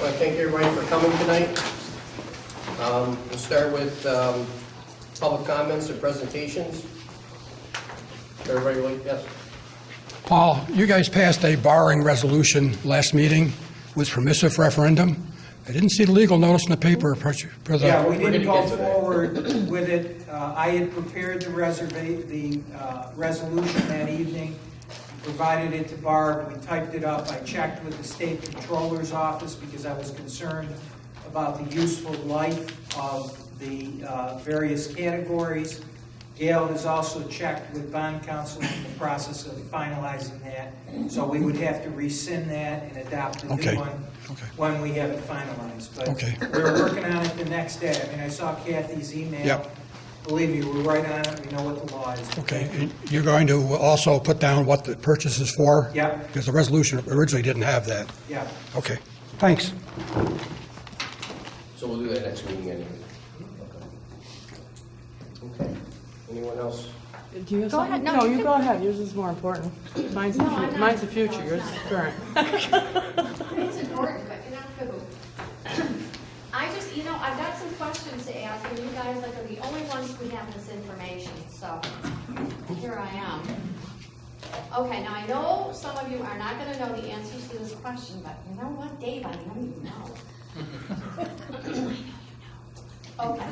want to thank everybody for coming tonight. We'll start with public comments and presentations. Everybody, yes? Paul, you guys passed a barring resolution last meeting with permissive referendum. I didn't see the legal notice in the paper. Yeah, we didn't go forward with it. I had prepared the resolution that evening, provided it to Barb. We typed it up. I checked with the state controller's office because I was concerned about the useful life of the various categories. Gail has also checked with bond counsel in the process of finalizing that. So we would have to rescind that and adopt a new one when we have it finalized. But we were working on it the next day. I mean, I saw Kathy's email. Yep. Believe me, we're right on it. We know what the law is. Okay. And you're going to also put down what the purchase is for? Yep. Because the resolution originally didn't have that. Yeah. Okay. Thanks. So we'll do that next meeting anyway. Okay. Anyone else? Do you have Go something? ahead. No, you go ahead. Yours is more important. Mine's the future. Yours is current. It's important, but you're not who. I just, I've got some questions to ask, and you guys are the only ones who have this information, so here I am. Okay, now I know some of you are not going to know the answers to this question, but you know what, Dave, I know you know. Okay.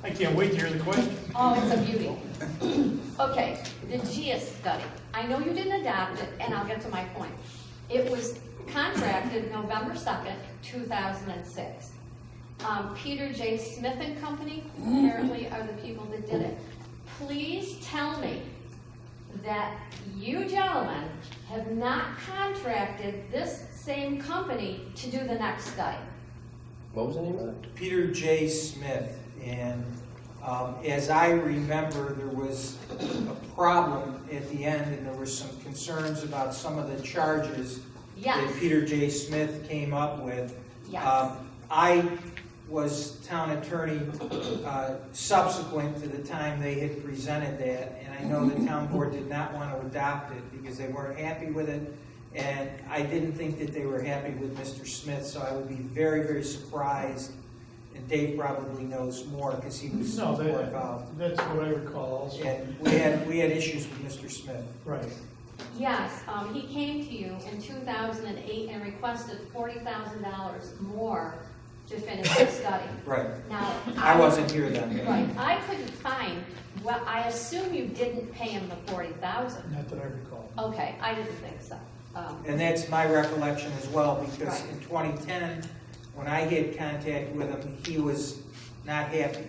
I can't wait to hear the question. Oh, it's a beauty. Okay, the GIS study. I know you didn't adopt it, and I'll get to my point. It was contracted November 2nd, 2006. Peter J. Smith and Company apparently are the people that did it. Please tell me that you gentlemen have not contracted this same company to do the next study. What was the name of it? Peter J. Smith. And as I remember, there was a problem at the end, and there were some concerns about some of the charges that Peter J. Smith came up with. Yes. I was town attorney subsequent to the time they had presented that, and I know the town board did not want to adopt it because they weren't happy with it, and I didn't think that they were happy with Mr. Smith, so I would be very, very surprised, and Dave probably knows more because he was more involved. That's what I recall also. And we had issues with Mr. Smith. Right. Yes, he came to you in 2008 and requested $40,000 more to finish the study. Right. Now, I wasn't here then. Right. I couldn't find, well, I assume you didn't pay him the $40,000. Not that I recall. Okay, I didn't think so. And that's my recollection as well, because Right. in 2010, when I had contact with him, he was not happy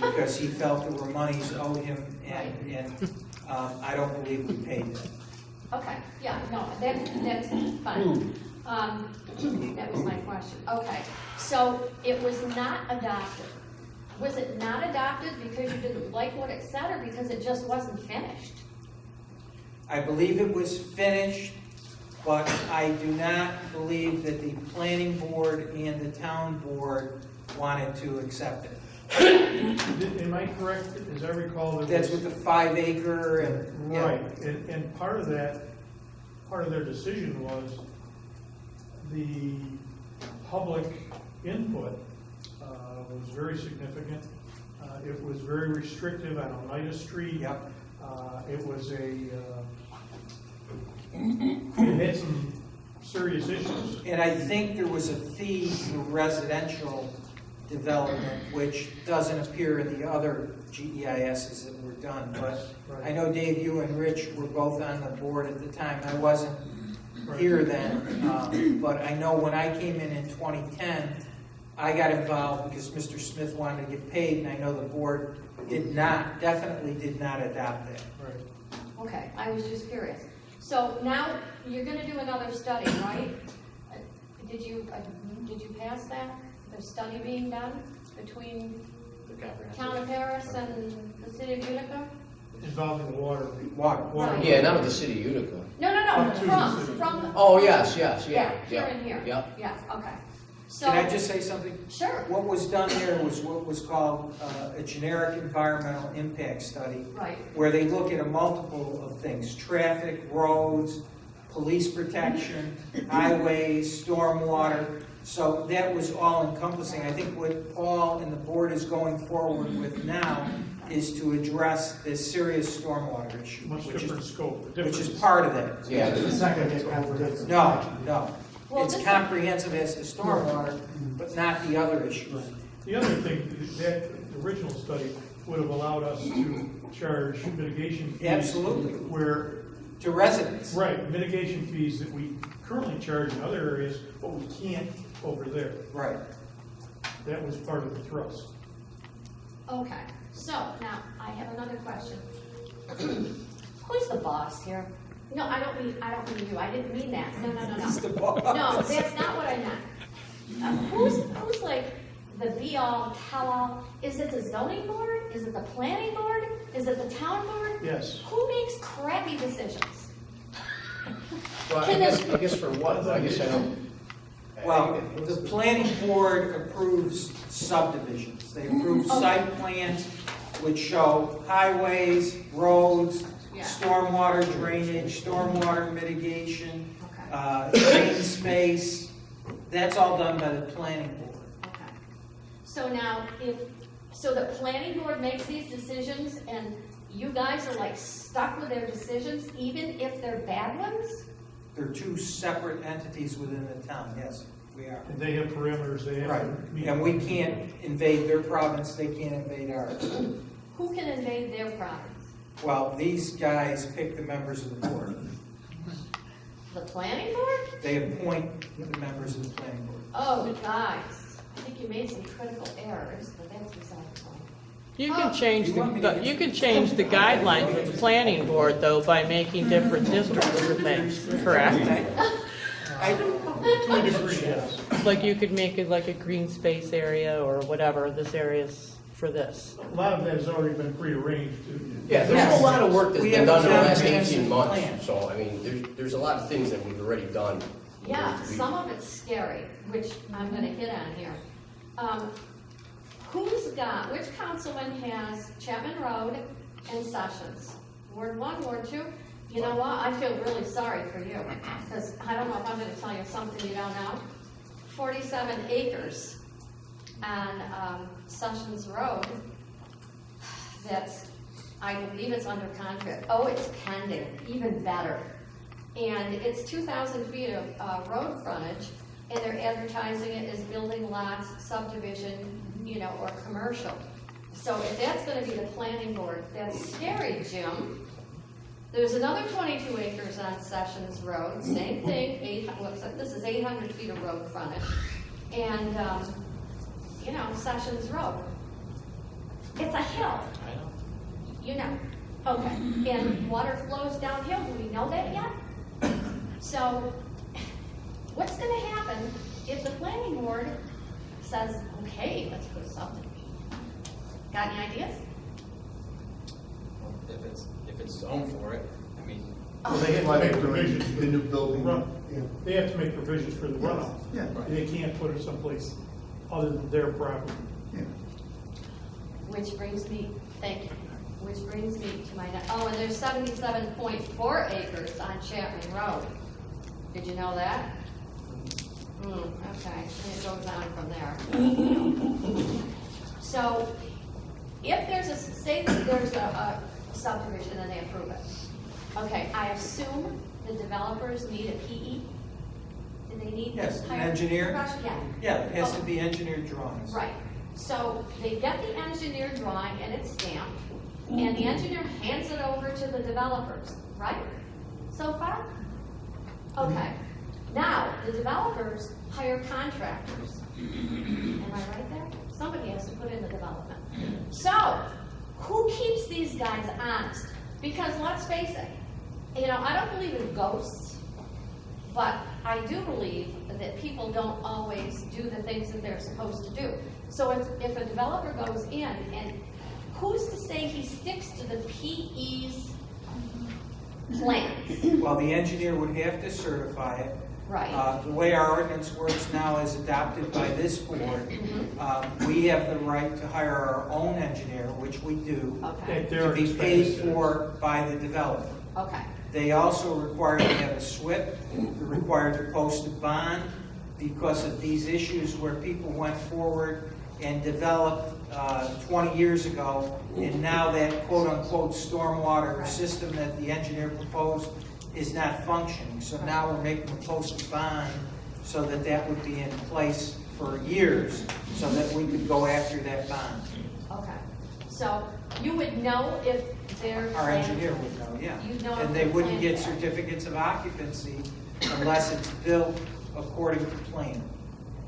because he felt there were monies owed him, and I don't believe we paid them. Okay, yeah, no, that's fine. That was my question. Okay, so it was not adopted. Was it not adopted because you didn't like what it said, or because it just wasn't finished? I believe it was finished, but I do not believe that the planning board and the town board wanted to accept it. Am I correct, as I recall? That's with the 5 acre and... Right, and part of their decision was the public input was very significant. It was very restrictive on Oneida Street. Yep. It was it had some serious issues. And I think there was a fee for residential development, which doesn't appear in the other GEISs that were done. But I know, Dave, you and Rich were both on the board at the time. I wasn't here then, but I know when I came in 2010, I got involved because Mr. Smith wanted to get paid, and I know the board definitely did not adopt that. Right. Okay, I was just curious. So now you're going to do another study, right? Did you pass that? The study being done between Town of Paris and the City of Utica? Involving water. Water. Yeah, not with the city of Utica. No, from. Oh, yes, yeah. Here and here. Yep. Yeah, okay. So. Can I just say something? Sure. What was done there was what was called a generic environmental impact study. Right. Where they look at a multiple of things: traffic, roads, police protection, highways, stormwater. So that was all encompassing. I think what Paul and the board is going forward with now is to address this serious stormwater issue, Much which different is, scope. which is part of that. Yeah, It's not going to get comprehensive. No. Well, It's this- comprehensive as to stormwater, but not the other issues. The other thing, that original study would have allowed us to charge mitigation fees. Absolutely. Where, To residents. right, mitigation fees that we currently charge in other areas, but we can't over there. Right. That was part of the thrust. Okay, so now I have another question. Who's the boss here? No, I don't mean you. I didn't mean that. No. Who's the boss? No, that's not what I meant. Who's like the be-all, tell-all? Is it the zoning board? Is it the planning board? Is it the town board? Yes. Who makes crappy decisions? well, I guess for what? I guess I don't. Well, the planning board approves subdivisions. They approve site plans which show highways, roads, Yeah. stormwater drainage, stormwater mitigation, Okay. green space. That's all done by the planning board. Okay. So now, so the planning board makes these decisions and you guys are like stuck with their decisions, even if they're bad ones? They're two separate entities within the town, yes, we are. And they have parameters, they have Right, to meet. and we can't invade their province, they can't invade ours. Who can invade their province? Well, these guys pick the members of the board. The planning board? They appoint the members of the planning board. Oh, guys, I think you made some critical errors, but that's beside the point. You can change You want me to- you can change the guidelines of the planning board, though, by making different districts for things, correct? To a degree, yes. Like you could make it like a green space area or whatever, this area's for this. A lot of that has already been prearranged. Yeah, there's a lot of work that's We been have done in the last comprehensive 18 months. plan. So, I mean, there's a lot of things that we've already done. Yeah, some of it's scary, which I'm gonna hit on here. Which councilman has Chapman Road and Sessions? Ward 1, Ward 2? You know what, I feel really sorry for you, because I don't know if I'm gonna tell you something you don't know. 47 acres on Sessions Road, I believe it's under contract. Oh, it's pending, even better. And it's 2,000 feet of road frontage, and they're advertising it as building lots, subdivision, or commercial. So if that's gonna be the planning board, that's scary, Jim. There's another 22 acres on Sessions Road, same thing, this is 800 feet of road frontage. And, Sessions Road. It's a hill. You know, okay, and water flows downhill, do we know that yet? So, what's gonna happen if the planning board says, okay, let's put a subdivision? Got any ideas? If it's zoned for it, I mean, Well, they have to make provisions. The new building. Run. Yeah. They have to make provisions for the runoff. Yeah. They can't put it someplace other than their property. Yeah. Which brings me, thank you, which brings me to my, and there's 77.4 acres on Chapman Road. Did you know that? Okay, and it goes on from there. So, if say that there's a subdivision and they approve it, okay, I assume the developers need a PE? Do they need? Yes, an hire- engineer. Yeah. Yeah, it has to be engineered drawings. Right, so they get the engineered drawing and it's stamped, and the engineer hands it over to the developers, right? So far? Okay, now, the developers hire contractors. Am I right there? Somebody has to put in the development. So, who keeps these guys honest? Because let's face it, I don't believe in ghosts, but I do believe that people don't always do the things that they're supposed to do. So if a developer goes in, and who's to say he sticks to the PE's plans? Well, the engineer would have to certify it. Right. The way our ordinance works now is adopted by this board. We have the right to hire our own engineer, which we do, Okay, At their to be paid expense. for by the developer. okay. They also require to have a SWIP, they're required to post a bond because of these issues where people went forward and developed 20 years ago, and now that quote-unquote stormwater system that the engineer proposed is not functioning. So now we're making them post a bond so that that would be in place for years, so that we could go after that bond. Okay, so you would know if they're. Our engineer would know, yeah. You'd know if And they they're wouldn't get planned. certificates of occupancy unless it's built according to plan.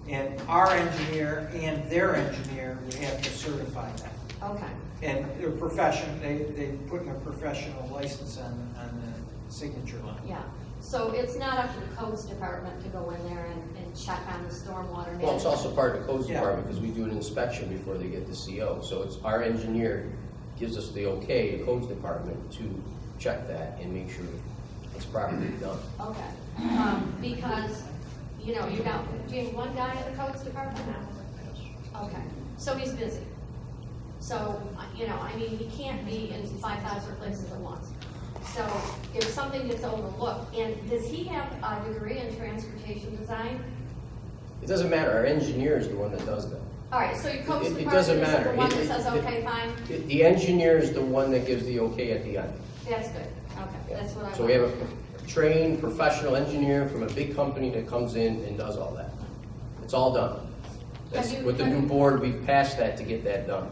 And our engineer and their engineer would have to certify that. Okay, And they're they put in a professional license on the signature line. yeah. So it's not up to the codes department to go in there and check on the stormwater management? Well, it's also part of the codes Yeah. department because we do an inspection before they get the CO. So it's our engineer gives us the okay, the codes department, to check that and make sure it's properly done. Okay, because, you know, do you have one guy in the codes department now? Okay, so he's busy. So, you know, I mean, he can't be in 5,000 places at once. So if something gets overlooked, and does he have a degree in transportation design? It doesn't matter, our engineer is the one that does that. All right, so your codes It department doesn't is matter. the one that It- says, it- okay, fine, The engineer is the one that gives the okay at the end. that's good. Okay, that's what I want. So we have a trained professional engineer from a big company that comes in and does all that. It's all done. That's, Have you- with the new board, we've passed that to get that done.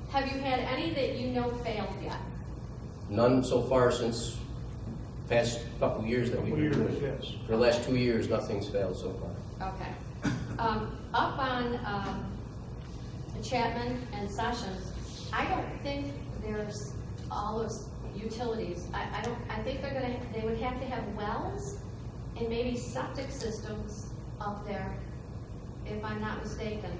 Have you had any that you know failed yet? None so far since past couple years that we've Couple been years, doing it. yes. For the last 2 years, nothing's failed so far. Okay. Up on Chapman and Sessions, I don't think there's all those utilities. I think they would have to have wells and maybe septic systems up there, if I'm not mistaken.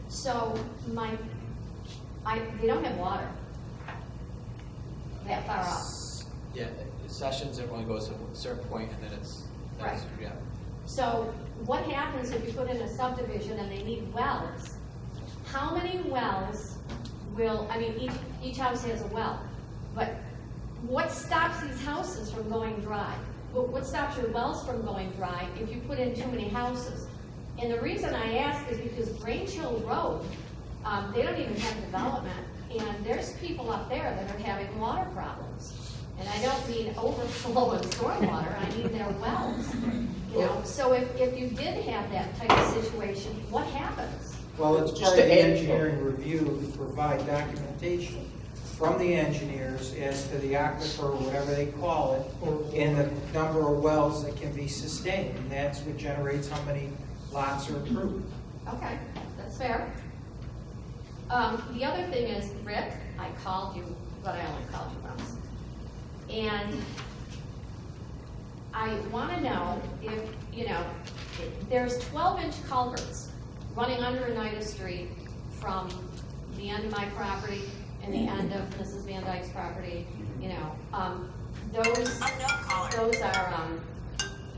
So they don't have water that far up. Yeah, sessions, it only goes to a certain point, and then it's, Right. yeah. So what happens if you put in a subdivision and they need wells? How many wells each house has a well, but what stops these houses from going dry? What stops your wells from going dry if you put in too many houses? And the reason I ask is because Grange Hill Road, they don't even have development, and there's people up there that are having water problems. And I don't mean overflow and stormwater, I mean their wells. You know, so if you did have that type of situation, what happens? Well, it's Just part of to the add- engineering review to provide documentation from the engineers as to the aquifer, or whatever they call it, and the number of wells that can be sustained. And that's what generates how many lots are approved. Okay, that's fair. The other thing is, Rick, I called you, but I only called you once. And I want to know if, there's 12-inch culverts running under Oneida Street from the end of my property and the end of Mrs. Van Dyke's property, those are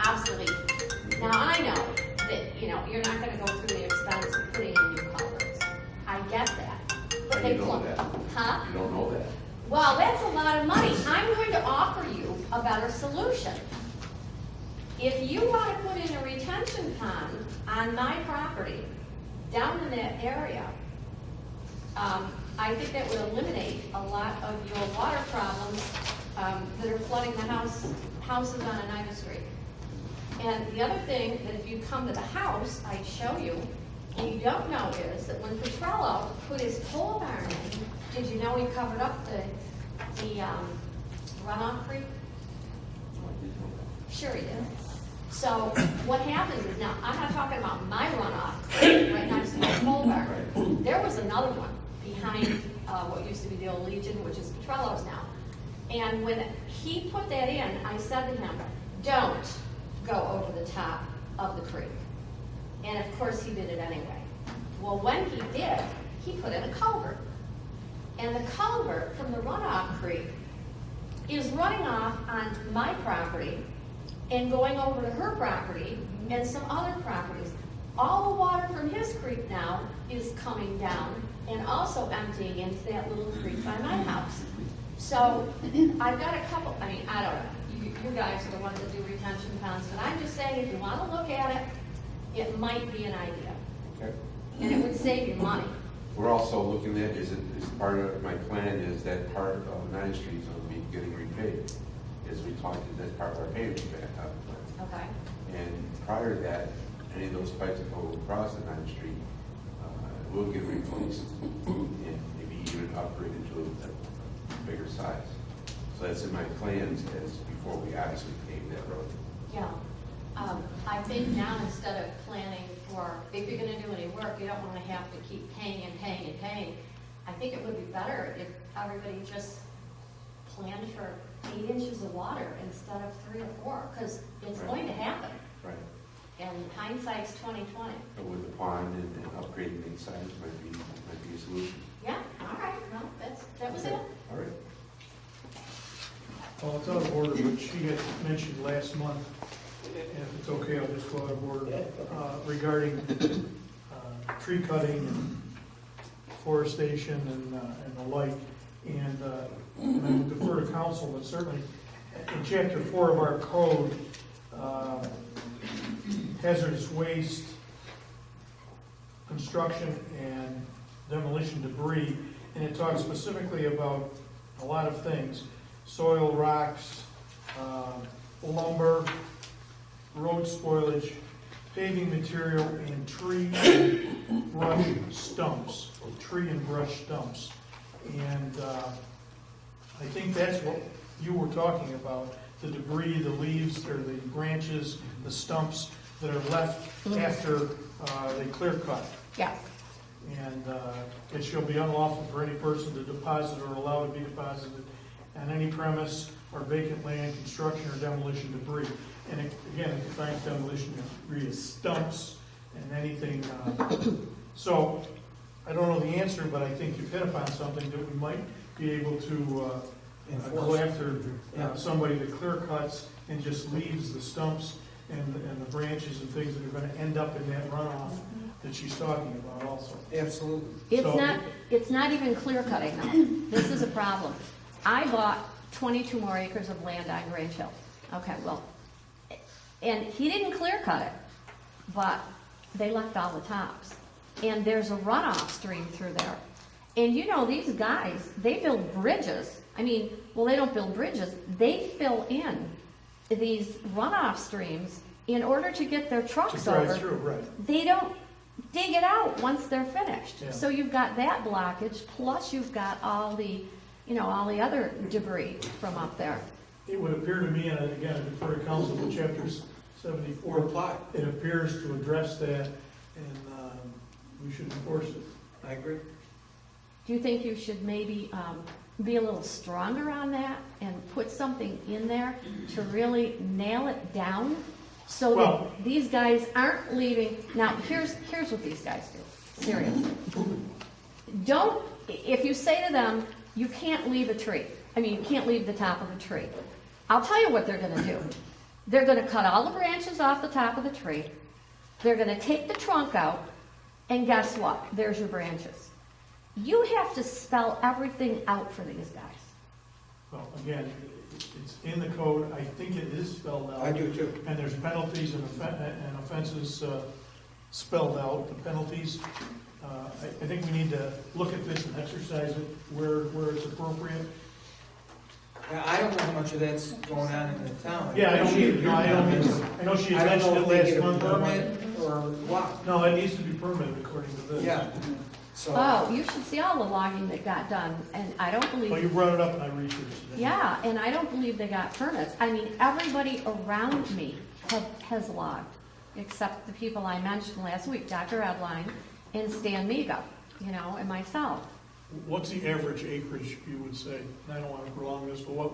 obsolete. Now, I know that, you're not going to go through the expense of putting in new culverts. I get that. But they plumb. Huh? You don't know that. Well, that's a lot of money. I'm going to offer you a better solution. If you want to put in a retention pond on my property, down in that area, I think that would eliminate a lot of your water problems that are flooding the houses on Oneida Street. And the other thing that if you come to the house, I'd show you, and you don't know is that when Petrello put his pole barn in, did you know he covered up the runoff creek? Sure he did. So what happens is, now, I'm not talking about my runoff creek right next to my pole barn. There was another one behind what used to be the old Legion, which is Petrello's now. And when he put that in, I said to him, don't go over the top of the creek. And of course, he did it anyway. Well, when he did, he put in a culvert. And the culvert from the runoff creek is running off on my property and going over to her property and some other properties. All the water from his creek now is coming down and also emptying into that little creek by my house. So I've got a couple, I don't know. you guys are the ones that do retention ponds, but I'm just saying, if you want to look at it, it might be an idea, Okay. and it would save you money. We're also looking at, is part of my plan is that part of 9th Street will be getting repaid, as we talked, that's part of our payment plan. Okay. And prior to that, any of those pipes that go across the 9th Street will get replaced and maybe even upgraded to a bigger size. So that's in my plans as before we obviously pave that road. Yeah. I think now instead of planning for, if you're gonna do any work, you don't wanna have to keep paying and paying and paying. I think it would be better if everybody just planned for 8 inches of water instead of 3 or 4, because it's Right. going to happen. Right. And hindsight's 20/20. But with the pond and upgrading the size might be a solution. Yeah, all right, no, that was it. All right. Well, it's out of order, but she had mentioned last month, and if it's okay, I'll just go out of order, regarding tree cutting and forestation and the like. And I would defer to council, but certainly in chapter 4 of our code, hazardous waste, construction and demolition debris, and it talks specifically about a lot of things: soil, rocks, lumber, road spoilage, paving material, and tree and brush stumps. Tree and brush stumps. And I think that's what you were talking about, the debris, the leaves, or the branches, the stumps that are left after they clear cut. Yeah. And it shall be unlawful for any person to deposit or allow to be deposited on any premise or vacant land, construction or demolition debris. And again, it defines demolition debris as stumps and anything. So I don't know the answer, but I think you've hit upon something that we might be able to go after somebody that clear cuts and just leaves the stumps and the branches and things that are going to end up in that runoff that she's talking about also. Absolutely. It's not even clear cutting though. This is a problem. I bought 22 more acres of land on Grange Hill. Okay, well, and he didn't clear cut it, but they left all the tops. And there's a runoff stream through there. And you know, these guys, they build bridges. I mean, well, they don't build bridges. They fill in these runoff streams in order to get their trucks To drive over. through, right. They don't dig it out once they're finished. Yeah. So you've got that blockage, plus you've got all the, all the other debris from up there. It would appear to me, and again, I defer to council, but chapter 74, Reply. it appears to address that, and we should enforce it. I agree. Do you think you should maybe be a little stronger on that and put something in there to really nail it down so Well- that these guys aren't leaving? Now, here's what these guys do. Seriously. If you say to them, you can't leave a tree. I mean, you can't leave the top of a tree. I'll tell you what they're going to do. They're going to cut all the branches off the top of the tree. They're going to take the trunk out, and guess what? There's your branches. You have to spell everything out for these guys. Well, again, it's in the code, I think it is spelled out. I do too. And there's penalties and offenses spelled out, the penalties. I think we need to look at this and exercise it where it's appropriate. Yeah, I don't know how much of that's going on in the town. Yeah, I don't appreciate either. your No, I don't comments. either. I know she I had don't know mentioned if it they last get a month. permit or what. No, it needs to be permitted according to this. Yeah, so. Oh, you should see all the logging that got done, and I don't Well, you believe, brought it up and I researched it. yeah, and I don't believe they got permits. I mean, everybody around me has logged, except the people I mentioned last week, Dr. Edline and Stan Miga, and myself. What's the average acreage, you would say? And I don't want to prolong this, but what,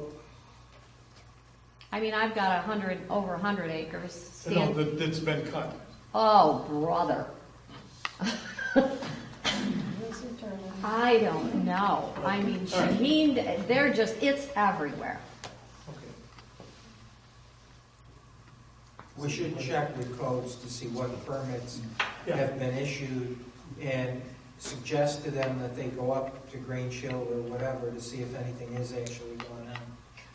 I mean, I've got over 100 acres. no, Stan, that's been cut? oh, brother. I don't know. I mean, Shaheen, it's everywhere. Okay. We should check with codes to see what permits Yeah. have been issued and suggest to them that they go up to Grange Hill or whatever to see if anything is actually going on.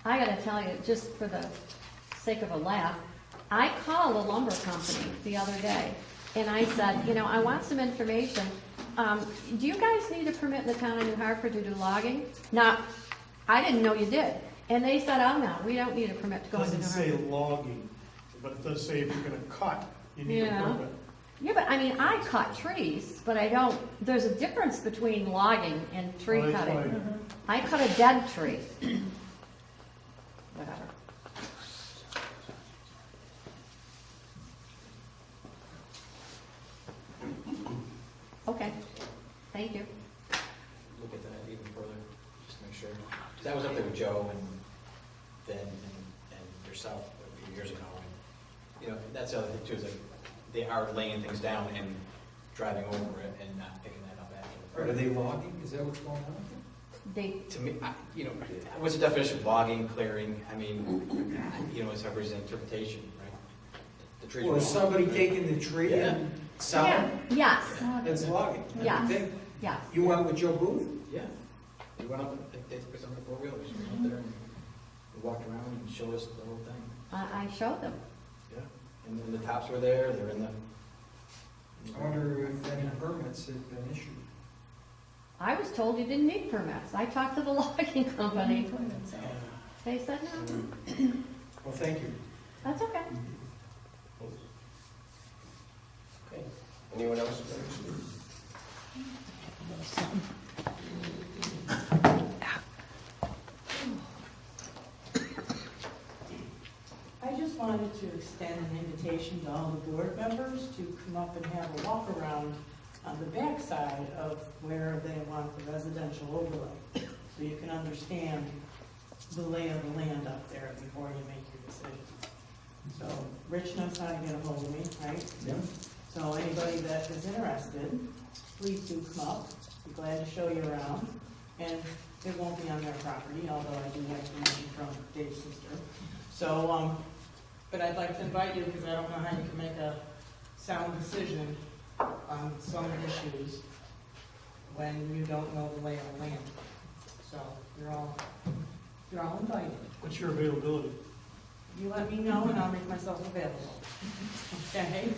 I gotta tell you, just for the sake of a laugh, I called a lumber company the other day, and I said, you know, I want some information. Do you guys need a permit in the town of New Hartford to do logging? Now, I didn't know you did. And they said, oh, no, we don't need a permit to It go into doesn't New say Hartford. logging, but it does say if you're gonna cut, you need a Yeah. permit. Yeah, but I mean, I cut trees, but I don't, there's a difference between logging and tree Oh, that's cutting. fine. I cut a dead tree. Whatever. Okay, thank you. Look at that even further, just to make sure. 'Cause that was up there with Joe and Ben and yourself a few years ago. And, you know, that's the other thing too, is like, they are laying things down and driving over it and not picking that up after. Are they logging? Is that what's going on? They, To me, you know, what's the definition of logging, clearing? I mean, you know, it's everybody's interpretation, right? The trees Well, are is all- somebody taking the tree and selling yeah, it? yes, That's logging. Yes. Okay. yes. You went with Joe Booth? Yeah. We went up, they took us on the four-wheelers, we went up there and we walked around and showed us the whole thing. I showed them. Yeah. And then the tops were there, they're in the. I wonder if any permits have been issued. I was told you didn't need permits. I talked to the logging company. They said no. Well, thank you. That's okay. Okay. Anyone else? I just wanted to extend an invitation to all the board members to come up and have a walk around on the backside of where they want the residential overlay, so you can understand the lay of the land up there before you make your decision. So Rich knows how to get a hold of me, right? Yeah. So anybody that is interested, please do come up. Be glad to show you around. And it won't be on their property, although I do have permission from Dave's sister. So, but I'd like to invite you because I don't know how you can make a sound decision on some issues when you don't know the lay of the land. So you're all invited. What's your availability? You let me know and I'll make myself available. Okay?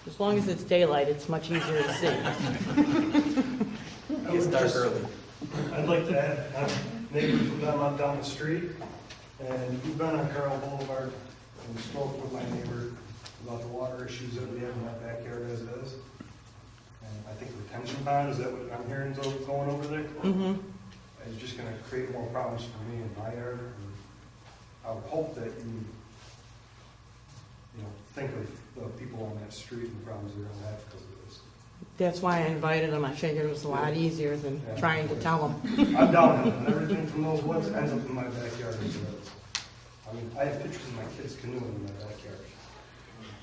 As long as it's daylight, it's much easier to see. It's dark early. I'd like to add, I'm neighbors with them on down the street, and we've been on Carroll Boulevard, and we spoke with my neighbor about the water issues that we have in that backyard as it is. And I think retention pond, is that what I'm hearing is going over there? Mm-hmm. It's just gonna create more problems for me in my yard. And I would hope that you know, think of the people on that street and the problems they're gonna have because of this. That's why I invited them. I figured it was a lot easier than trying to tell them. I'm down in it, and everything from those woods ends up in my backyard as it is. I mean, I have pictures of my kids canoeing in my backyard.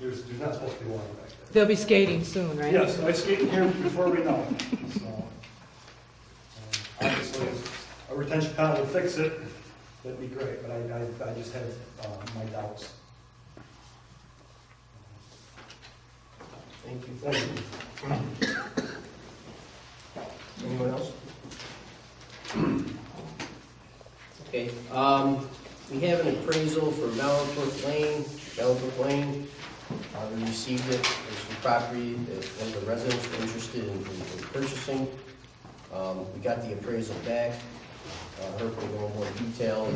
There's not supposed to be water back there. They'll be skating soon, right? Yes, I skate in here before we know it, so. Obviously, if a retention pond would fix it, that'd be great, but I just have my doubts. Thank you. Thank you. Anyone else? Okay, we have an appraisal for Valancourt Lane. We received it, there's some property that one of the residents were interested in purchasing. We got the appraisal back. Herb will go in more detail.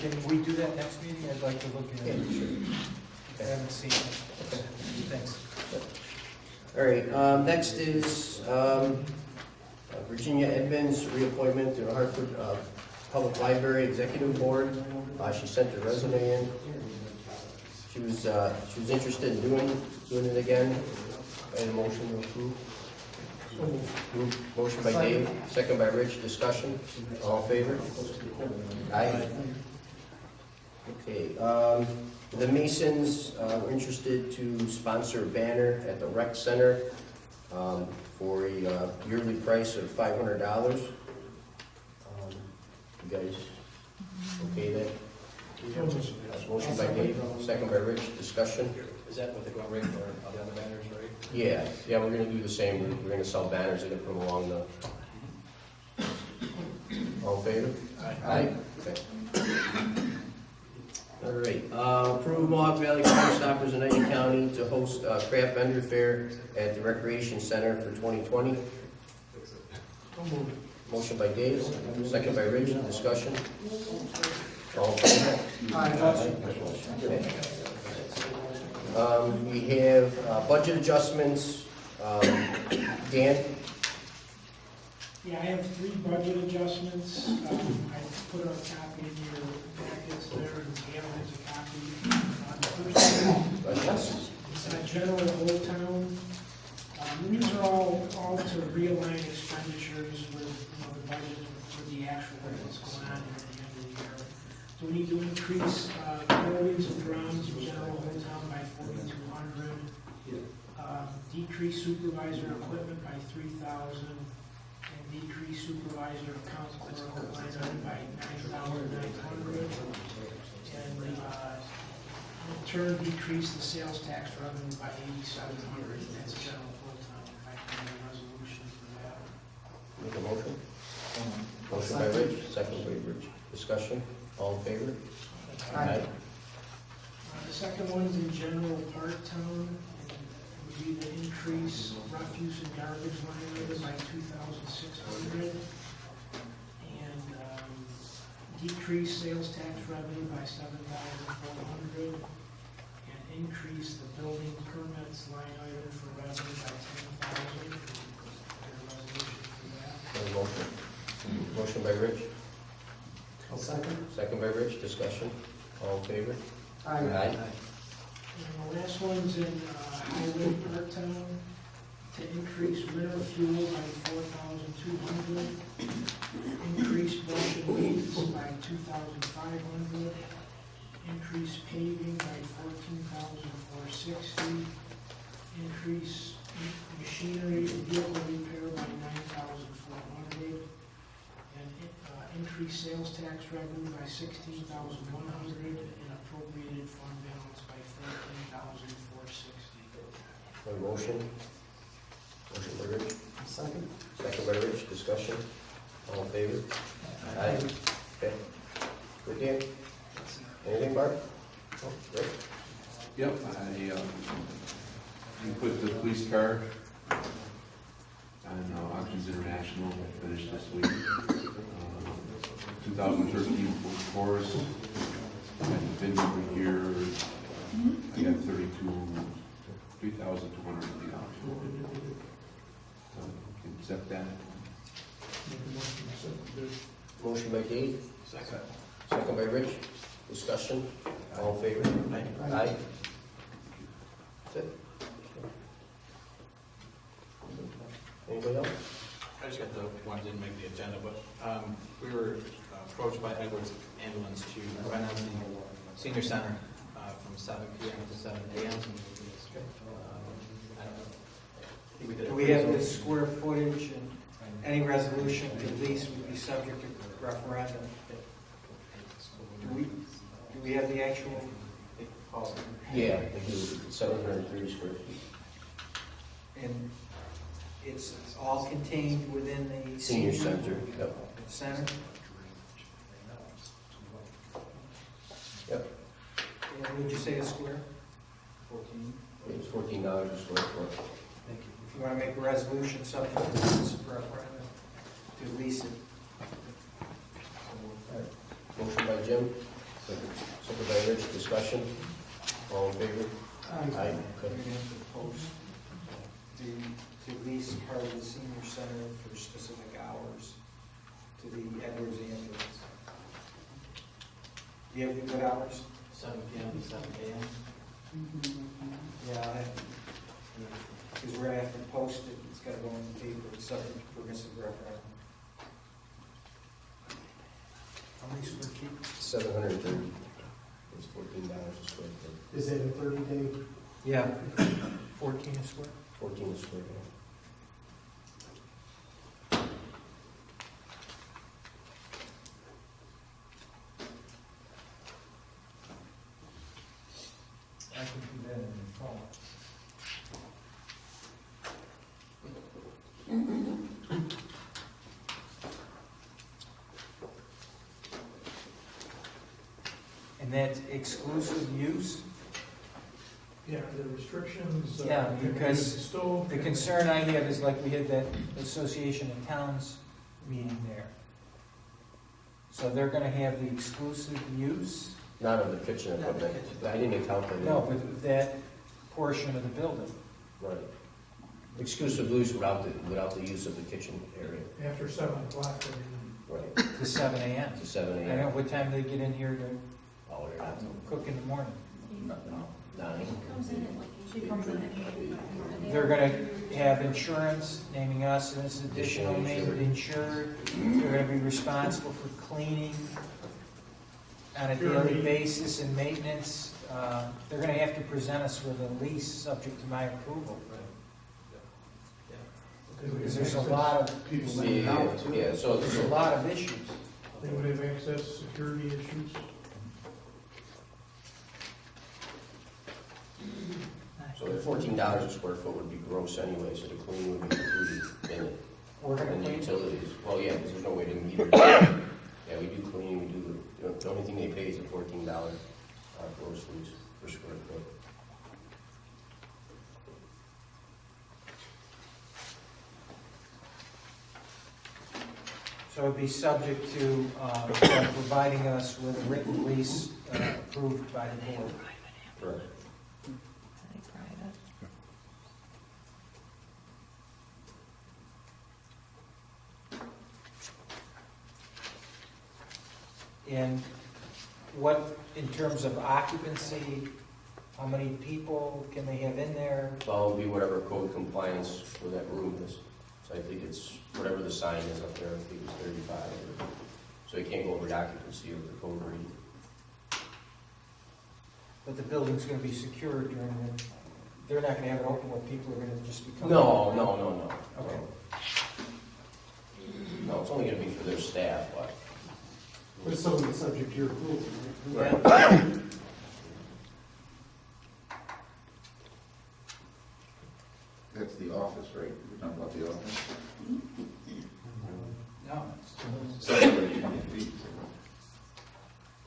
Can we do that next meeting? I'd like to look at Yeah, it. sure. I haven't seen it. Thanks. All right, next is Virginia Edmonds, reappointment to the Hartford Public Library Executive Board. She sent her resume in. She was interested in doing it again. I had a motion to approve. Motion by Dave, second by Rich. Discussion. All in favor? Aye. Okay. The Masons were interested to sponsor a banner at the rec center for a yearly price of $500. You guys okay then? Motion by Dave, second by Rich. Discussion. Is that what they're going to rate for all the other banners, right? Yeah, we're gonna do the same, we're gonna sell banners and put them along the... All in favor? Aye. Okay. All right, approve Mohawk Valley Crime Stoppers in Onion County to host a craft vendor fair at the Recreation Center for 2020. Motion by Dave, second by Rich, discussion. All in favor? Okay. We have budget adjustments. Dan? Yeah, I have 3 budget adjustments. I put a copy in your packets there, and Gail has a copy. The first one is general whole town. These are all to realign expenditures with, the budget, with the actual what's going on here at the end of the year. So we need to increase buildings and grounds in general whole town by 4,200. Decrease supervisor equipment by 3,000. Decrease supervisor account clerk line item by 9,900, and in turn decrease the sales tax revenue by 8,700. That's general full time. If I can get a resolution for that. Make a motion? Motion by Rich, second by Rich. Discussion, all in favor? Aye. The second one's in general part-town, would be the increase refuse and garbage line item by 2,600, and decrease sales tax revenue by 7,400, and increase the building permits line item for revenue by 10,000. Motion. Motion by Rich. Second by Rich, discussion, all in favor? Aye. And the last one's in highway part-town, to increase winter fuel by 4,200, increase brush and weeds by 2,500, increase paving by 14,460, increase machinery and vehicle repair by 9,400, and increase sales tax revenue by 16,100, and appropriated fund balance by 14,460. Motion. Motion by Rich. Second. Second by Rich, discussion, all in favor? Aye. Okay. Good, Dan? Anything, Bart? Oh, Rick? Yep, you put the police car on Auctions International, finished this week. 2013 full course. I got the VIN number here. I got 3,250 accept that. Motion by Dave. Second. Second by Rich, discussion, all in favor? Aye. That's it. Anybody else? I just got the one that didn't make the agenda, but we were approached by Edwards Ambulance to rent out the senior center from 7 p.m. to 7 a.m. I don't know. Do we have the square footage, and any resolution to lease would be subject to referendum? Do we have the actual? Yeah, they do 730 square feet. And it's all contained within the Senior center, yep. center? Yep. And would you say a square? 14. It's $14 a square foot. If you want to make a resolution subject to this referendum to lease it. Motion by Jim, second by Rich, discussion, all in favor? Aye. We're Okay. going to have to post to lease part of the senior center for specific hours to the Edwards ambulance. Do you have the good hours? 7 p.m. to 7 a.m. Yeah. Because we're going to have to post it, it's got to go in the paper, it's subject to permissive referendum. How many square feet? 730. It's $14 a square foot. Is it a 30-day? Yeah. 14 a square? 14 a square foot. I can do that in the fall. And that's exclusive use? Yeah, the restrictions. Yeah, can we because use the stove? The Can we- concern I have is like we had that Association of Towns meeting there. So they're gonna have the exclusive use? Not of the kitchen equipment. I didn't account for that. No, but that portion of the building. Right. Exclusive use without the use of the kitchen area. After 7 o'clock, everything. Right. To 7 a.m. To 7 I know, a.m. what time do they get in here to Oh, they're not. cook in the morning? No. She comes in at They're gonna have insurance, naming us as additional named insured. They're gonna be responsible for cleaning on a daily basis and maintenance. They're gonna have to present us with a lease subject to my approval. Because there's a lot of, Yeah, so, there's a lot of issues. They would have access to security issues. so the $14 a square foot would be gross anyway, so the cleaning would be included in it. We're gonna And the clean. utilities, well, yeah, because there's no way to meter. Yeah, we do cleaning, we do, the only thing they pay is a $14 gross lease per square foot. So it'd be subject to them providing us with a written lease approved by the board. Correct. And what, in terms of occupancy, how many people can they have in there? So it'll be whatever code compliance for that room is. So I think it's whatever the sign is up there, I think it's 35. So you can't go over the occupancy of the code read. But the building's gonna be secured during the, they're not gonna have it open where people are gonna just be coming. No. Okay. No, it's only gonna be for their staff, but. But it's something that's subject to your approval, right? Yeah. That's the office, right? We're talking about the office? No, 720 feet. Is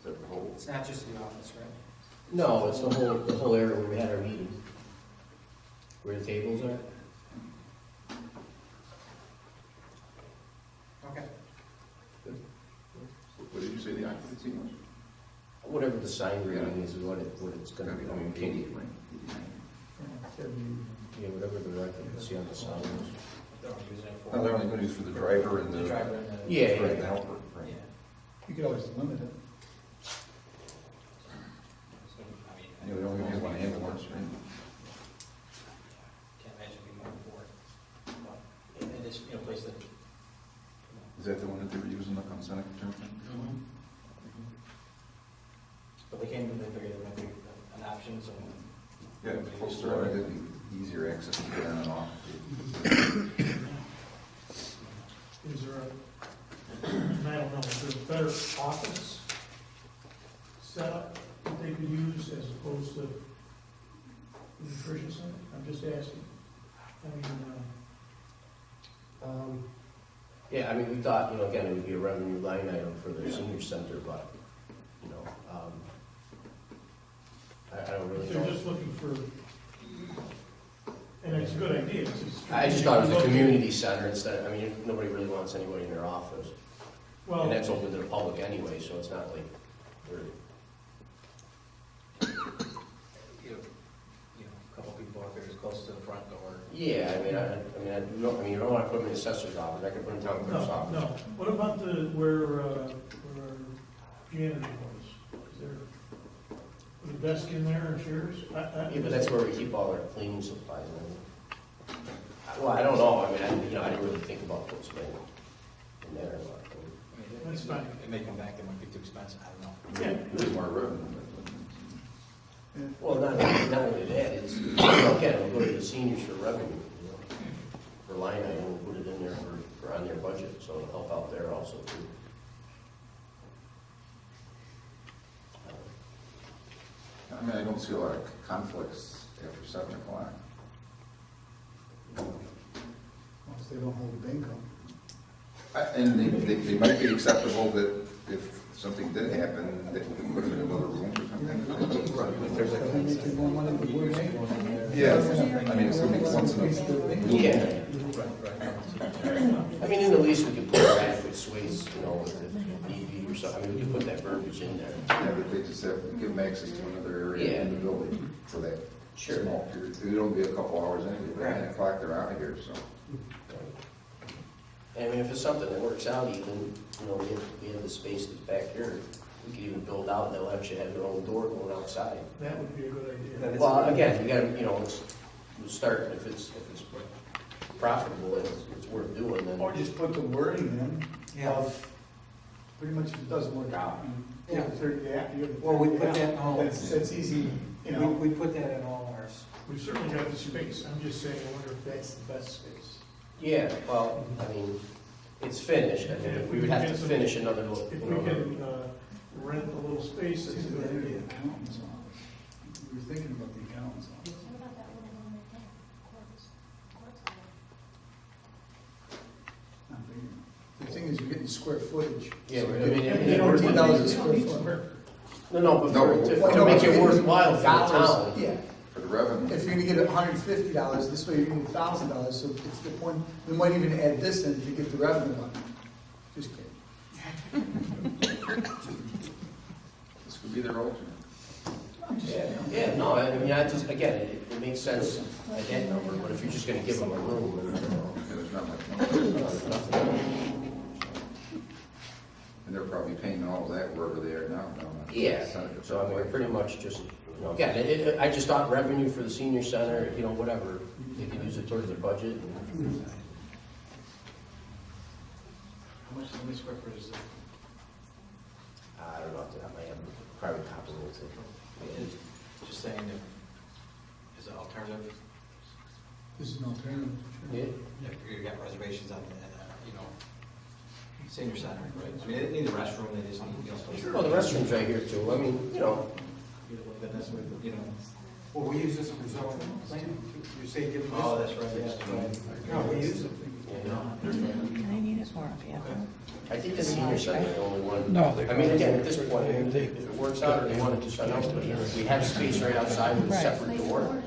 that the whole? it's not just the office, right? No, it's the whole area where we had our meeting. Where the tables are. Okay. What did you say the occupancy was? Whatever the sign reading is what it's gonna be. I mean, can't- 80, right? 89. Yeah, whatever the occupancy on the sign is. They're only using it for. No, they're only going to use for the driver and The the. driver and the. Yeah, Right, yeah. the helper, right. Yeah. You could always limit it. So, I mean, Yeah, they only use one ambulance, right? can't imagine being more for it. But it is, place that. Is that the one that they were using up on Seneca Junction? But they came, they figured it might be an option, so. Yeah, closer, I think easier access to get on and off. Is there I don't know, is there a better office setup that they could use as opposed to the nutrition center? I'm just asking. I mean, Yeah, I mean, we thought, again, it would be a revenue line item for the senior center, but, I don't really if they're know. just looking for, and it's a good idea. I just thought it was a community center instead, nobody really wants anybody in their office. Well, And that's open to the public anyway, so it's not like we're, A couple people out there as close to the front door. yeah, you don't want to put them in the assessor's office, I could put them in town clerk's no, office. no. What about where our janitor was? Is there a desk in there and chairs? Yeah, but that's where we keep all our cleaning supplies. Well, I don't know, I didn't really think about putting something in there. But, That's fine. It may come back, it might be too expensive, I don't know. Yeah. There's more revenue. well, not only that, it's, again, we'll go to the seniors for revenue, for line item, we'll put it in there for on their budget, so it'll help out there also too. I don't see a lot of conflicts after 7 o'clock. Once they they don't hold the bank up. And they might be acceptable that if something did happen, that we could put them in another room or something. There's But they make more money than we're making. Yeah, I mean, it's something once in a. Yeah. I mean, in the lease, we could put adequate suites, you know, if need be or something, I mean, we could put that verbiage in there. Yeah, but they just have to give them access to another area in the building for that Sure. small period. It'll only be a couple hours anyway, by 9 o'clock they're out of here, so. I mean, if it's something that works out even, you know, we have the space that's back here, we could even build out, and they'll actually have their own door going outside. That would be a good idea. Well, again, you gotta, you know, we'll start, if it's profitable and it's worth doing, then. Or just put the wording in Yeah. of, pretty much if it doesn't work out, you have a 30-day out. you have a Well, we 30-day put that in out. all. That's easy, you know. We put that in all ours. We've certainly got the space, I'm just saying, I wonder if that's the best space. Yeah, well, I mean, it's finished, I mean, if we would have to finish another little, If you we know, can rent a little space, that's a good idea. Accountant's office. We were thinking about the accountant's office. Not big enough. The thing is, you're getting square footage. Yeah, So but I you're mean, getting in order to- 14,000 square foot. no, but No, to make it worthwhile for the Dollars, town. Yeah, For the revenue. if you're gonna get $150, this way you're gonna get $1,000, so it's the point, we might even add this in to get the revenue up. Just kidding. This could be their alternate. Yeah, no, I mean, I just, again, it makes sense at that number, but if you're just gonna give them a room, then, Yeah, there's not much money. there's nothing. And they're probably paying all of that wherever they are now. Yeah, so I mean, pretty much just, you know, again, I just thought revenue for the senior center, you know, whatever, they can use it towards their budget. How many square foot is it? I don't know, off the top of my head, probably comparable to. Just saying, that is it alternative? This is an alternative. Yeah, If you got reservations on, you know, senior center, right? I mean, they need a restroom, they just need, you know. well, the restroom's right here too, I mean, you know, But that's what, you know. Well, we use this for zoning plan, you say give them this. Oh, that's right. No, we use it. Can I need it for a vehicle? I think the senior center is the only one. No, they- I mean, again, at this point, if they- it works out or they want to do something else, but we have space right outside with a separate door.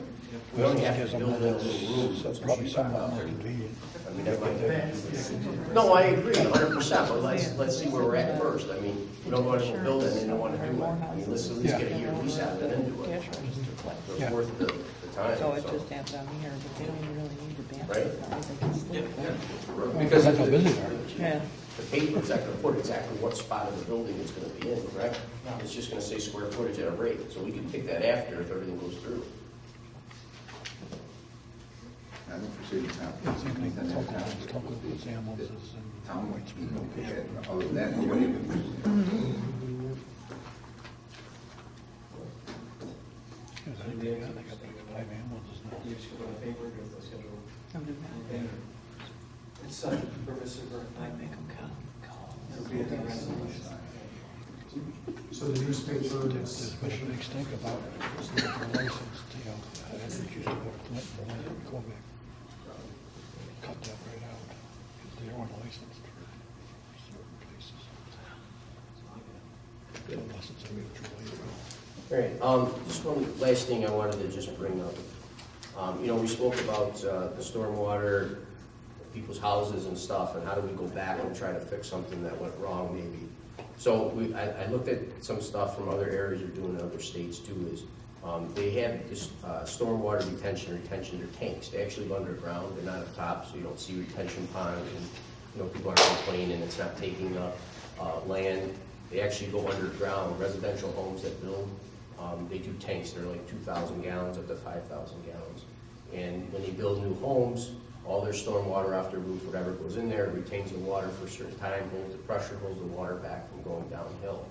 We only have to build in a little room. So it's probably somewhat more convenient. I mean, that might. No, I agree, 100%, but let's see where we're at first. I mean, we don't want to build it and they don't want to do it. I mean, let's at least get a year lease out of it and then do it. So it's worth the time, So it so. just happens on here, but they don't really need the Right. bathroom, they can sleep there. Because That's how busy they are. Yeah. the paper's not gonna put exactly what spot of the building it's gonna be in, correct? It's just gonna say square footage at a rate, so we can pick that after if everything goes through. I don't foresee the town. Town might be okay. Other than that, nobody would. I'm doing that. It's such a permissive or I make them call. it'll be in the resolution. So the newspaper There's been a big stink about license, you know, I used to go back, cut that right out, because they aren't licensed for certain places. Unless it's a mutual aid. All right, just one last thing I wanted to just bring up. You know, we spoke about the stormwater, people's houses and stuff, and how do we go back and try to fix something that went wrong maybe. So I looked at some stuff from other areas you're doing in other states too, is they have this stormwater retention their tanks. They actually go underground, they're not up top, so you don't see retention ponds, and, you know, people aren't complaining, it's not taking up land. They actually go underground, residential homes that build, they do tanks, they're like 2,000 gallons up to 5,000 gallons. And when they build new homes, all their stormwater off their roof, whatever goes in there, retains the water for a certain time, holds the pressure, holds the water back from going downhill.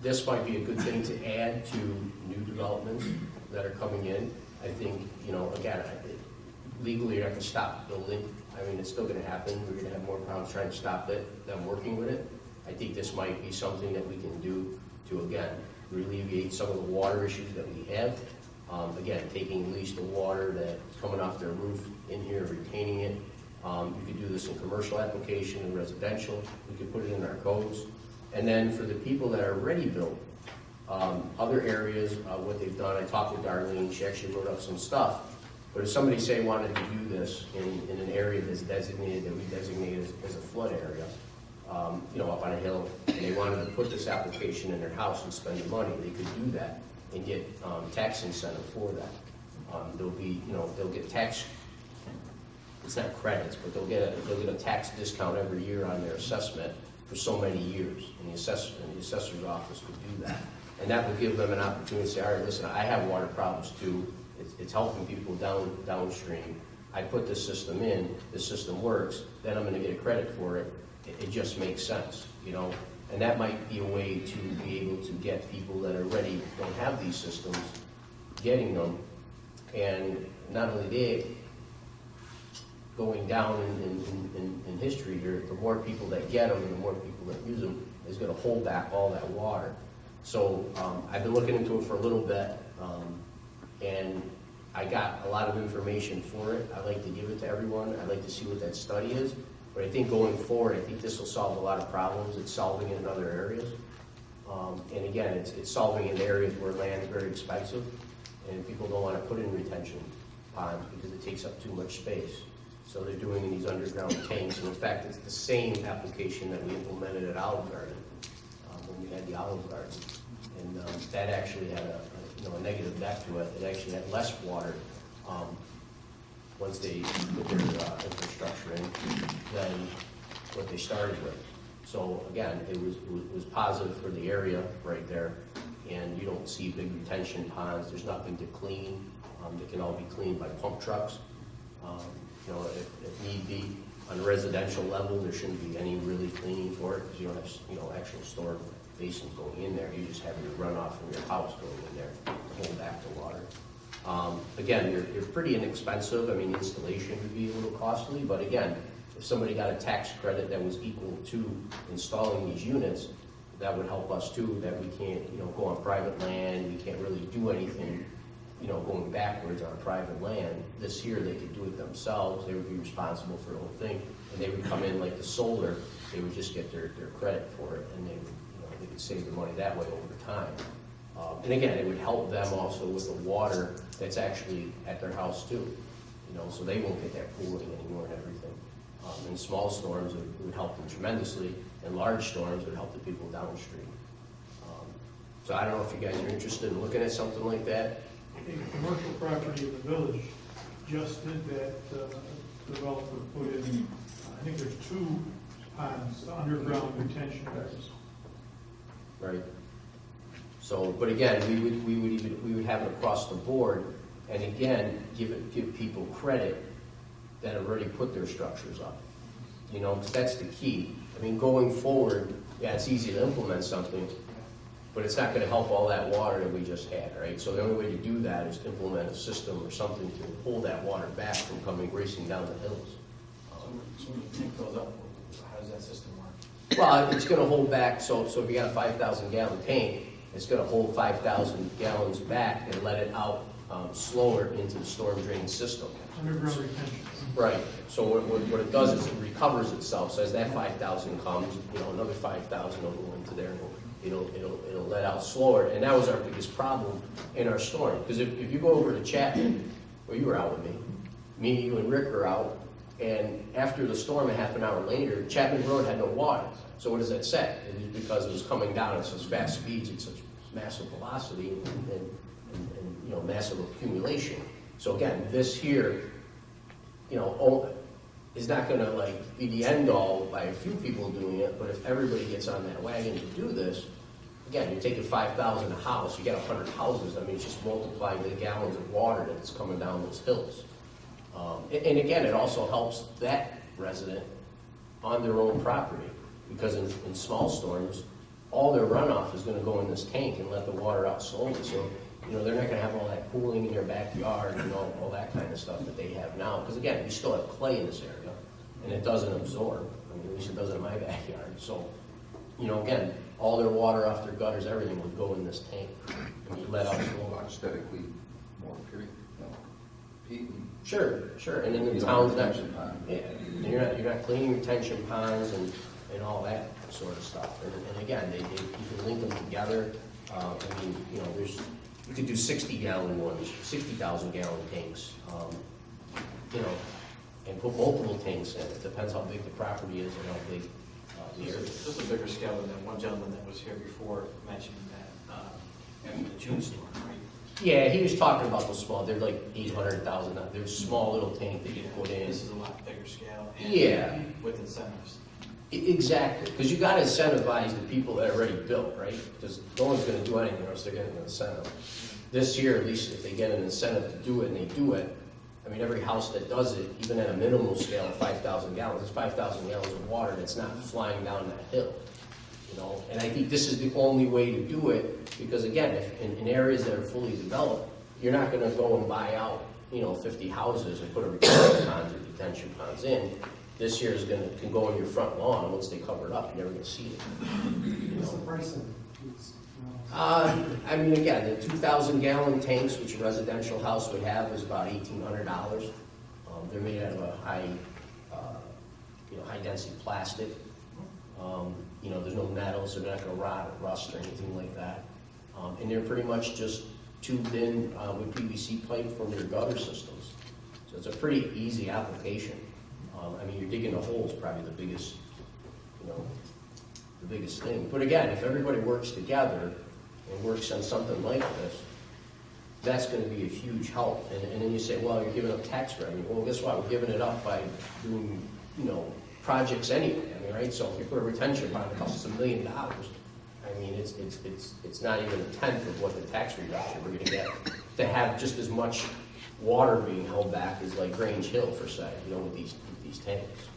This might be a good thing to add to new developments that are coming in. I think, you know, again, legally you're not gonna stop building. I mean, it's still gonna happen. We're gonna have more problems trying to stop it than working with it. I think this might be something that we can do to, again, alleviate some of the water issues that we have. Again, taking at least the water that's coming off their roof in here, retaining it. You could do this in commercial application and residential. We could put it in our codes. And then for the people that are ready built, other areas, what they've done, I talked with Darlene, she actually wrote up some stuff. But if somebody, say, wanted to do this in an area that's designated, that we designate as a flood area, up on a hill, and they wanted to put this application in their house and spend the money, they could do that and get tax incentive for that. They'll get tax, it's not credits, but they'll get a tax discount every year on their assessment for so many years, and the assessor's office could do that. And that would give them an opportunity to say, all right, listen, I have water problems too. It's helping people downstream. I put this system in, this system works, then I'm gonna get a credit for it. It just makes sense, And that might be a way to be able to get people that are ready, don't have these systems, getting them. And not only they, going down in history here, the more people that get them and the more people that use them is gonna hold back all that water. So I've been looking into it for a little bit, and I got a lot of information for it. I'd like to give it to everyone. I'd like to see what that study is. But I think going forward, I think this will solve a lot of problems. It's solving it in other areas. And again, it's solving in areas where land is very expensive and people don't want to put in retention ponds because it takes up too much space. So they're doing in these underground tanks. And in fact, it's the same application that we implemented at Olive Garden when we had the Olive Garden. And that actually had a negative deck to it. It actually had less water once they put their infrastructure in than what they started with. So again, it was positive for the area right there, and you don't see big retention ponds. There's nothing to clean. They can all be cleaned by pump trucks. If need be, on a residential level, there shouldn't be any really cleaning for it because you don't have actual storm basins going in there. You just have your runoff from your house going in there to hold back the water. Again, they're pretty inexpensive. I mean, installation would be a little costly, but again, if somebody got a tax credit that was equal to installing these units, that would help us too, that we can't, go on private land, we can't really do anything, going backwards on private land. This year, they could do it themselves, they would be responsible for the whole thing, and they would come in like the solar, they would just get their credit for it, and they would, they could save the money that way over time. And again, it would help them also with the water that's actually at their house too, so they won't get that pooling anymore and everything. In small storms, it would help them tremendously, and large storms would help the people downstream. So I don't know if you guys are interested in looking at something like that. A commercial property in the village just did that, developer put in, I think there's 2 ponds, underground retention areas. Right. So, but again, we would have it across the board, and again, give people credit that have already put their structures up. Because that's the key. I mean, going forward, yeah, it's easy to implement something, but it's not going to help all that water that we just had, right? So the only way to do that is to implement a system or something to pull that water back from coming racing down the hills. So when you tank those up, how does that system work? Well, it's going to hold back. So if you got a 5,000 gallon tank, it's going to hold 5,000 gallons back and let it out slower into the storm drain system. Underground retention. Right. So what it does is it recovers itself. So as that 5,000 comes, another 5,000 will go into there, and it'll let out slower. And that was our biggest problem in our storm. Because if you go over to Chapman, well, you were out with me, you and Rick were out, and after the storm, a half an hour later, Chapman Road had no water. So what does that say? It is because it was coming down at such fast speeds, at such massive velocity, and massive accumulation. So again, this here, is not going to be the end all by a few people doing it, but if everybody gets on that wagon to do this, again, you're taking 5,000 a house, you got 100 houses. I mean, it's just multiplying the gallons of water that's coming down those hills. And again, it also helps that resident on their own property, because in small storms, all their runoff is going to go in this tank and let the water out slowly. So, they're not going to have all that pooling in their backyard and all that kind of stuff that they have now. Because again, we still have clay in this area, and it doesn't absorb. I mean, at least it doesn't in my backyard. So, again, all their water off their gutters, everything would go in this tank and be let out slowly. Aesthetically more period, heating. Sure, and then You the don't town's have not, retention pond. yeah, and you're not cleaning retention ponds and all that sort of stuff. And again, you can link them together. I mean, you know, you could do 60-gallon ones, 60,000 gallon tanks, you know, and put multiple tanks in. It depends how big the property is and how big the area is. Just a bigger scale than that one gentleman that was here before mentioned that, after the June storm, right? Yeah, he was talking about those small, they're like 800,000, they're a small little tank that you put in. This is a lot bigger scale. And Yeah. with incentives. Exactly, because you gotta incentivize the people that are already built, right? Because no one's gonna do anything unless they're getting an incentive. This year, at least if they get an incentive to do it and they do it, I mean, every house that does it, even at a minimal scale of 5,000 gallons, it's 5,000 gallons of water that's not flying down that hill. You know, and I think this is the only way to do it, because again, if in areas that are fully developed, you're not gonna go and buy out, you know, 50 houses and put a retention ponds or detention ponds in. This year can go in your front lawn, and once they cover it up, you're never gonna see it. You What's the know? price of it? I mean, again, the 2,000 gallon tanks, which a residential house would have, is about $1,800. They're made out of a high density plastic. You know, there's no metals, they're not gonna rot or rust or anything like that. And they're pretty much just tubed in with PVC pipe from your gutter systems. So it's a pretty easy application. I mean, you're digging a hole is probably the biggest thing. But again, if everybody works together and works on something like this, that's gonna be a huge help. And then you say, well, you're giving up tax revenue. Well, guess what? We're giving it up by doing, you know, projects anyway. I mean, right? So if you put a retention pond that costs us $1 million, I mean, it's not even a tenth of what the tax reduction we're gonna get to have just as much water being held back as like Grange Hill, for say, you know, with these tanks.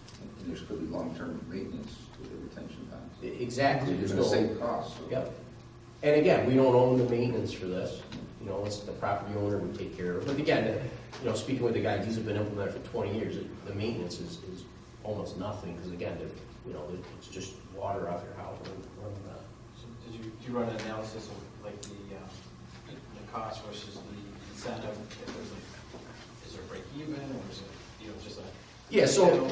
There's could be long-term maintenance with the retention ponds. Exactly. You're gonna save costs. So. Yep. And again, we don't own the maintenance for this. You know, it's the property owner would take care of it. But again, you know, speaking with the guys, these have been implemented for 20 years. The maintenance is almost nothing, because again, you know, it's just water off your house. So do you run an analysis of like the cost versus the incentive? Is there a break even, or is it, you know, just a? Yeah, so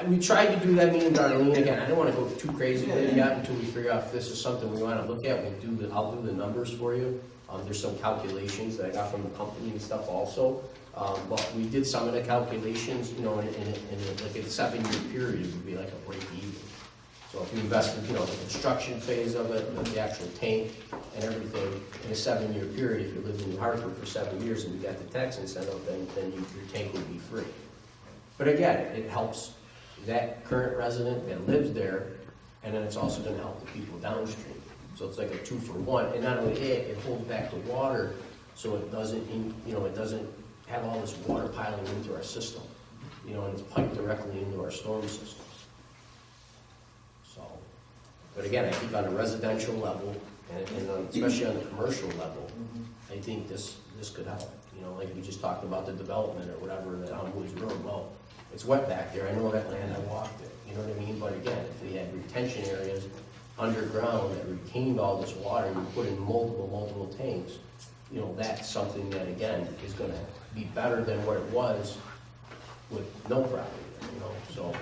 we tried to do that, me and Darlene. Again, I don't want to go too crazy with it yet until we figure out if this is something we want to look at. I'll do the numbers for you. There's some calculations that I got from the company and stuff also. But we did some of the calculations, you know, in like a 7-year period, it would be like a break even. So if you invested, you know, the construction phase of it, the actual tank and everything, in a 7-year period, if you lived in Hartford for 7 years and you got the tax incentive, then your tank would be free. But again, it helps that current resident that lives there, and then it's also gonna help the people downstream. So it's like a 2-for-1, and not only it holds back the water, so it doesn't, you know, it doesn't have all this water piling into our system, you know, and it's piped directly into our storm systems. So, but again, I think on a residential level, and especially on the commercial level, I think this could help. You know, like we just talked about the development or whatever that on Woods Road. Well, it's wet back there. I know that land. I walked it. You know what I mean? But again, if we had retention areas underground that retained all this water, and you put in multiple tanks, you know, that's something that again is going to be better than what it was with no property. You know, so.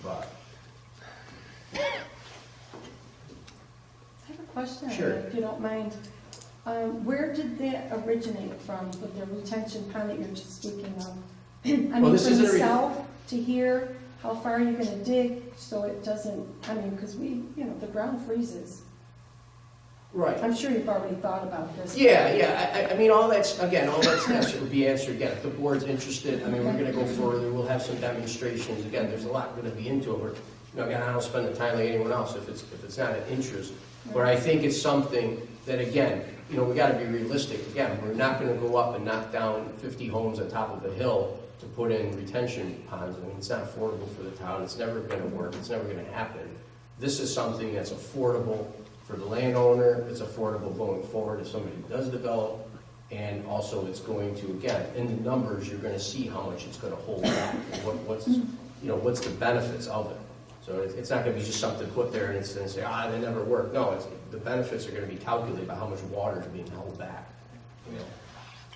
But. I have a question, Sure. if you don't mind. Where did that originate from, with the retention pond that you're just speaking of? I mean, this from isn't the a south to here, how far are you gonna dig so it doesn't, I mean, because you know, the ground freezes. Right. I'm sure you've already thought about this. Yeah. I mean, all that stuff will be answered again. If the board's interested, I mean, we're gonna go further. We'll have some demonstrations. Again, there's a lot gonna be into it. Again, I don't spend the time like anyone else if it's not an interest. But I think it's something that, again, you know, we gotta be realistic. Again, we're not gonna go up and knock down 50 homes on top of a hill to put in retention ponds. I mean, it's not affordable for the town. It's never gonna work. It's never gonna happen. This is something that's affordable for the landowner. It's affordable going forward if somebody does develop. And also it's going to, again, in the numbers, you're gonna see how much it's gonna hold back and what's the benefits of it. So it's not gonna be just something put there and it's gonna say, they never work. No, the benefits are gonna be calculated by how much water is being held back.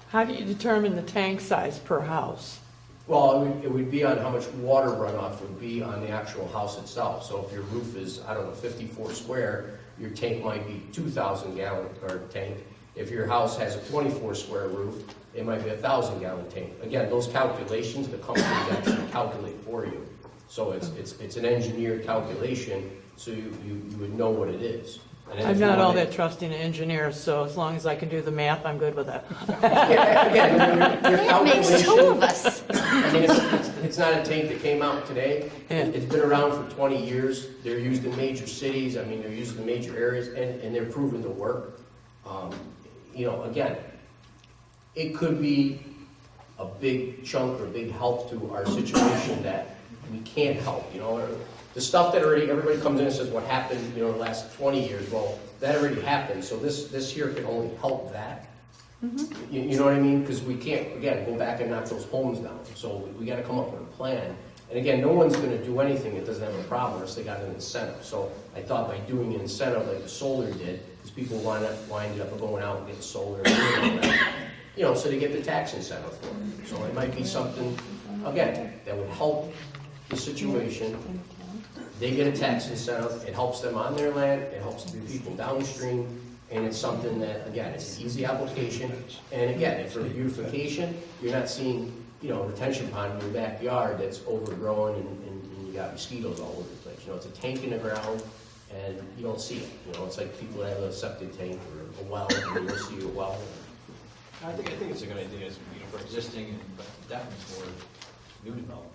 How do you determine the tank size per house? Well, it would be on how much water runoff would be on the actual house itself. So if your roof is, I don't know, 54 square, your tank might be 2,000 gallon or tank. If your house has a 24 square roof, it might be a 1,000 gallon tank. Again, those calculations, the companies actually calculate for you. So it's an engineered calculation, so you would know what it is. And then I'm if you not all wanted- that trusting in engineers, so as long as I can do the math, I'm good with it. Yeah, again, your That makes two calculation, of us. I mean, it's not a tank that came out today. Yeah. It's been around for 20 years. They're used in major cities. I mean, they're used in major areas, and they're proven to work. You know, again, it could be a big chunk or big help to our situation that we can't help, you know. The stuff that already, everybody comes in and says what happened, you know, the last 20 years, well, that already happened, so this here can only help that. You know what I mean? Because we can't, again, go back and knock those homes down, so we gotta come up with a plan. And again, no one's gonna do anything that doesn't have a problem unless they got an incentive. So I thought by doing an incentive like the solar did, because people winded up going out and getting solar, you know, so they get the tax incentive for it. So it might be something, again, that would help the situation. They get a tax incentive, it helps them on their land, it helps the people downstream, and it's something that, again, it's an easy application. And again, for beautification, you're not seeing, you know, a retention pond in your backyard that's overgrown and you got mosquitoes all over the place. You know, it's a tank in the ground, and you don't see it. You know, it's like people that have a septic tank or a well, and you don't see a well. I think it's a good idea, for existing, but definitely for new development.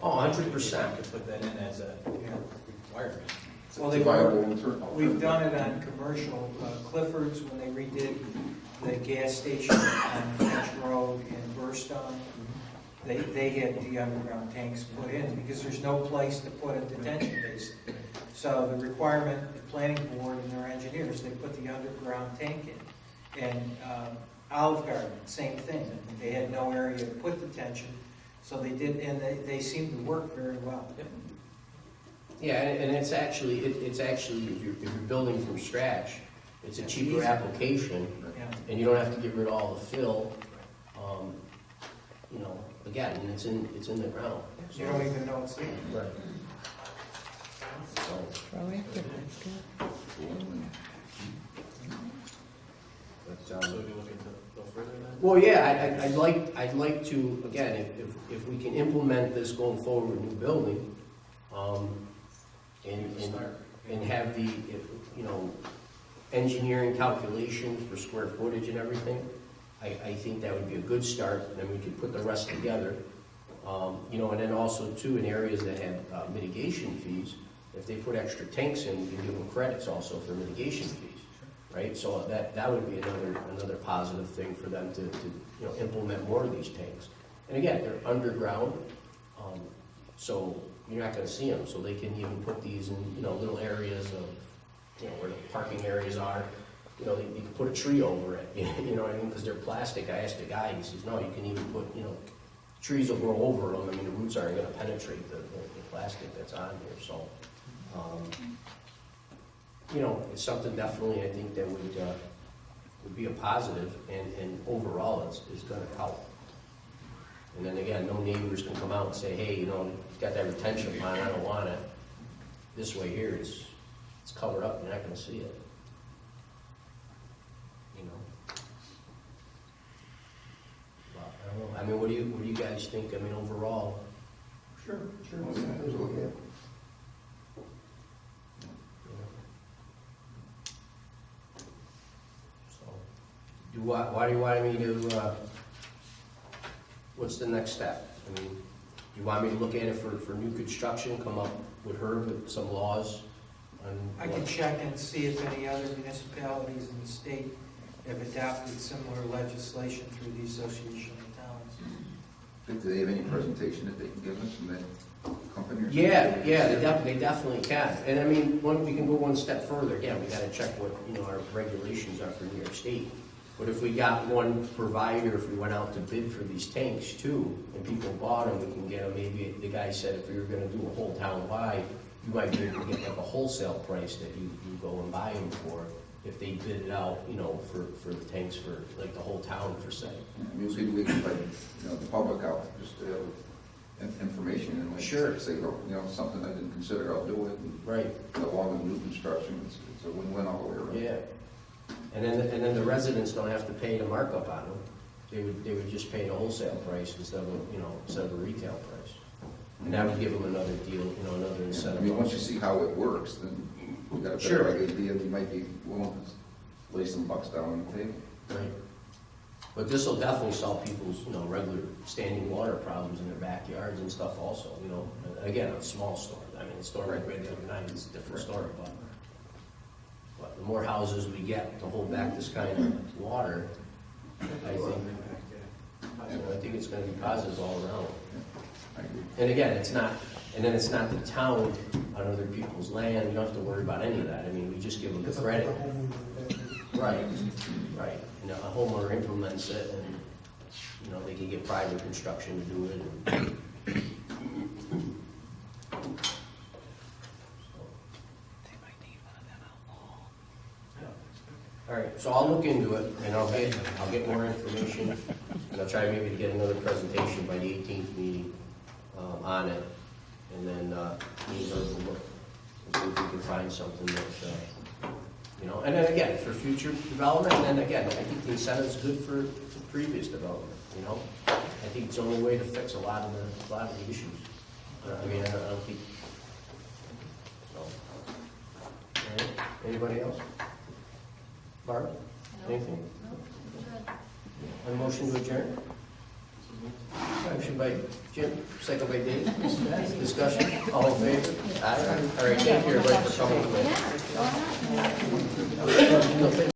Oh, 100%. If you could put that in as a requirement. Well, It's a viable alternative. we've done it on commercial, Clifford's, when they redid the gas station on French Road in Burstone, they had the underground tanks put in, because there's no place to put a detention basin. So the requirement, the planning board and their engineers, they put the underground tank in. And Olive Garden, same thing, they had no area to put detention, so they did, and they seemed to work very well. Yeah, and it's actually, if you're building from scratch, it's a cheaper application, Yeah. and you don't have to get rid of all the fill. You know, again, and it's in the ground. So- You don't even know it's there. Right. So, but, So we'll be looking to go further then? well, yeah, I'd like to, again, if we can implement this going forward with new building, and have the, you know, engineering calculations for square footage and everything, I think that would be a good start, and then we could put the rest together. You know, and then also too, in areas that have mitigation fees, if they put extra tanks in, we can give them credits also for mitigation fees, right? So that would be another positive thing for them to you know, implement more of these tanks. And again, they're underground, so you're not gonna see them, so they can even put these in, you know, little areas of, you know, where the parking areas are. You know, you can put a tree over it, you know what I mean, because they're plastic. I asked the guy, he says, no, you can even put, you know, trees will grow over them. I mean, the roots aren't gonna penetrate the plastic that's on here, so. You know, it's something definitely I think that would be a positive, and overall it's gonna help. And then again, no neighbors can come out and say, hey, you know, it's got that retention pond, I don't want it. This way here, it's covered up, you're not gonna see it. You know? But, I don't know, I mean, what do you guys think, I mean, overall? Sure. There's a look at it. So, why do you want me to, what's the next step? I mean, you want me to look at it for new construction, come up with her with some laws on? I can check and see if any other municipalities in the state have adopted similar legislation through the Association of Towns. Do they have any presentation that they can give us from that company or something? Yeah, they definitely can. And I mean, we can go one step further. Again, we gotta check what, you know, our regulations are for New York State. But if we got one provider, if we went out to bid for these tanks too, and people bought them, we can get them, maybe the guy said if we were gonna do a whole town wide, you might be able to get like a wholesale price that you go and buy them for. if they bid it out, you know, for the tanks for, like, the whole town for say. I mean, we can, like, you know, the public out, just to have information and like. Sure. Say, oh, you know, something I didn't consider, I'll do it. And Right. along with new construction, it's a win-win all the way around. Yeah. And then the residents don't have to pay the markup on them. They would just pay the wholesale price instead of, you know, instead of a retail price. And that would give them another deal, you know, another I incentive. mean, once you see how it works, then you got a Sure. better idea, you might be willing to lay some bucks down on the table. Right. But this will definitely solve people's, you know, regular standing water problems in their backyards and stuff also, you know. And again, a small storm. I mean, a storm like we had the other night, it's a different story, but the more houses we get to hold back this kind of water, I think it's gonna be positive all around. I agree. And again, it's not the town on other people's land, you don't have to worry about any of that. I mean, we just give them the credit. Right, right. You know, a homeowner implements it and, you know, they can get private construction to do it. And all right, so I'll look into it and I'll get more information and I'll try maybe to get another presentation by the 18th meeting on it. And then me and Herb will look and see if we can find something that, you know, and then again, for future development, and then again, I think the incentive is good for previous development, you know? I think it's the only way to fix a lot of the issues. I mean, I don't think, so. All right, anybody else? Barb, anything? A motion to adjourn? Motion by Jim, second by Dave. Discussion, all in favor? Aye. All right, thank you everybody for coming. Yeah, go ahead.